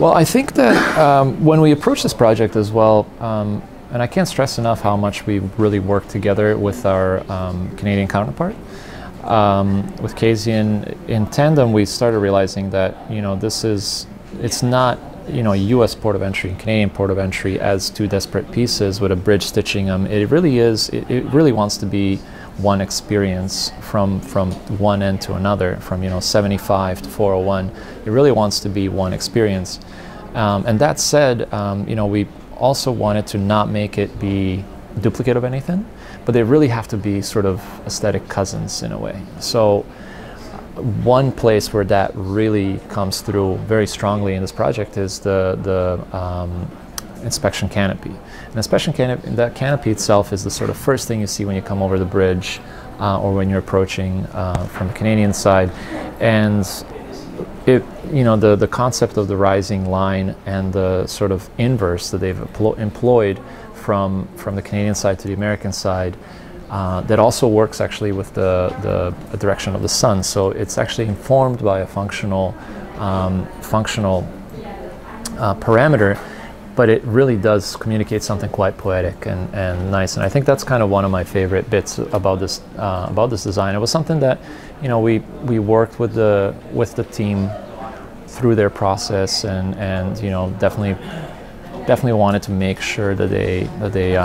Well, I think that when we approached this project as well, and I can't stress enough how much we really worked together with our Canadian counterpart. With Casey in tandem, we started realizing that, you know, it's not, you know, a U.S. port of entry, Canadian port of entry as two disparate pieces with a bridge stitching them. It really is, it really wants to be one experience from one end to another, from, you know, 75 to 401. It really wants to be one experience. And that said, you know, we also wanted to not make it be duplicate of anything, but they really have to be sort of aesthetic cousins in a way. So one place where that really comes through very strongly in this project is the inspection canopy. And inspection canopy, that canopy itself is the sort of first thing you see when you come over the bridge or when you're approaching from the Canadian side. And it, you know, the concept of the rising line and the sort of inverse that they've employed from the Canadian side to the American side, that also works actually with the direction of the sun. So it's actually informed by a functional parameter, but it really does communicate something quite poetic and nice. And I think that's kind of one of my favorite bits about this design. It was something that, you know, we worked with the team through their process, and you know, definitely wanted to make sure that they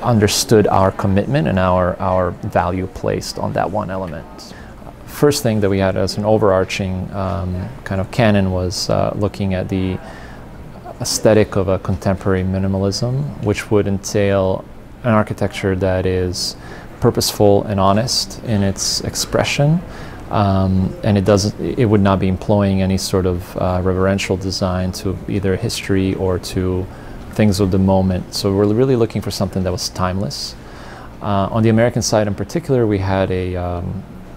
understood our commitment and our value placed on that one element. First thing that we had as an overarching kind of canon was looking at the aesthetic of a contemporary minimalism, which would entail an architecture that is purposeful and honest in its expression, and it would not be employing any sort of reverential design to either history or to things of the moment. So we're really looking for something that was timeless. On the American side in particular, we had a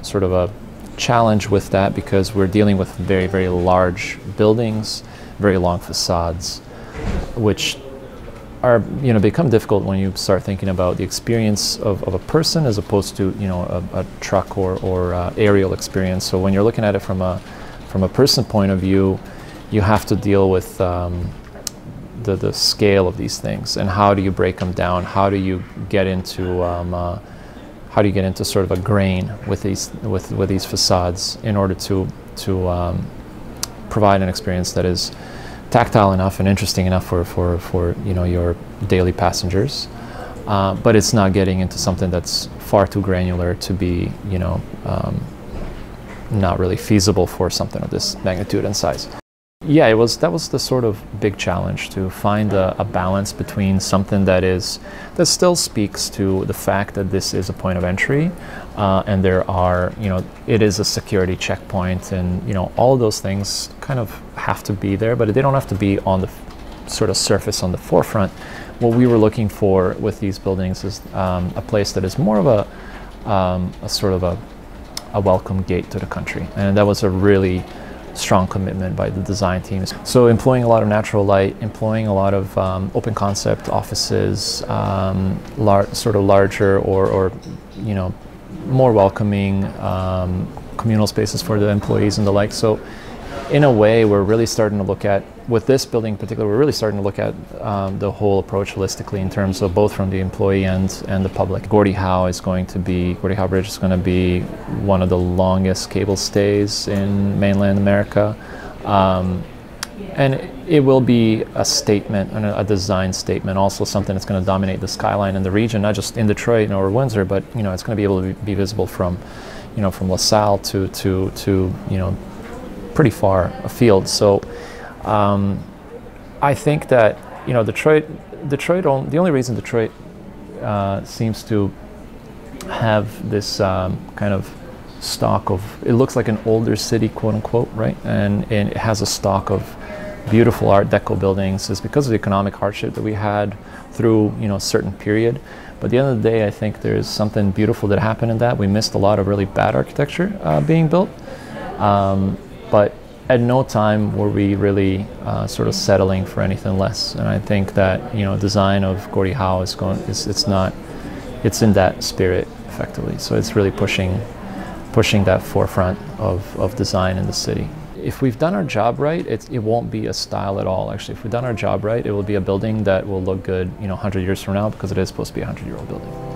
sort of a challenge with that because we're dealing with very, very large buildings, very long facades, which are, you know, become difficult when you start thinking about the experience of a person as opposed to, you know, a truck or aerial experience. So when you're looking at it from a person point of view, you have to deal with the scale of these things and how do you break them down? How do you get into sort of a grain with these facades in order to provide an experience that is tactile enough and interesting enough for you know, your daily passengers, but it's not getting into something that's far too granular to be, you know, not really feasible for something of this magnitude and size. Yeah, that was the sort of big challenge, to find a balance between something that still speaks to the fact that this is a point of entry, and there are, you know, it is a security checkpoint, and, you know, all of those things kind of have to be there, but they don't have to be on the sort of surface on the forefront. What we were looking for with these buildings is a place that is more of a sort of a welcome gate to the country, and that was a really strong commitment by the design teams. So employing a lot of natural light, employing a lot of open concept offices, sort of larger or you know, more welcoming communal spaces for the employees and the like. So in a way, we're really starting to look at, with this building in particular, we're really starting to look at the whole approach holistically in terms of both from the employee and the public. Gordie Howe Bridge is going to be one of the longest cable stays in mainland America. And it will be a statement, a design statement, also something that's going to dominate the skyline in the region, not just in Detroit or Windsor, but, you know, it's going to be able to be visible from, you know, from LaSalle to you know, pretty far afield. So I think that, you know, Detroit, the only reason Detroit seems to have this kind of stock of, it looks like an older city, quote unquote, right? And it has a stock of beautiful Art Deco buildings, is because of the economic hardship that we had through, you know, a certain period. But at the end of the day, I think there's something beautiful that happened in that. We missed a lot of really bad architecture being built. But at no time were we really sort of settling for anything less. And I think that, you know, design of Gordie Howe it's in that spirit effectively. So it's really pushing that forefront of design in the city. if we've done our job right, it won't be a style at all. Actually, if we've done our job right, it will be a building that will look good, 100 years from now, because it is supposed to be a 100-year-old building.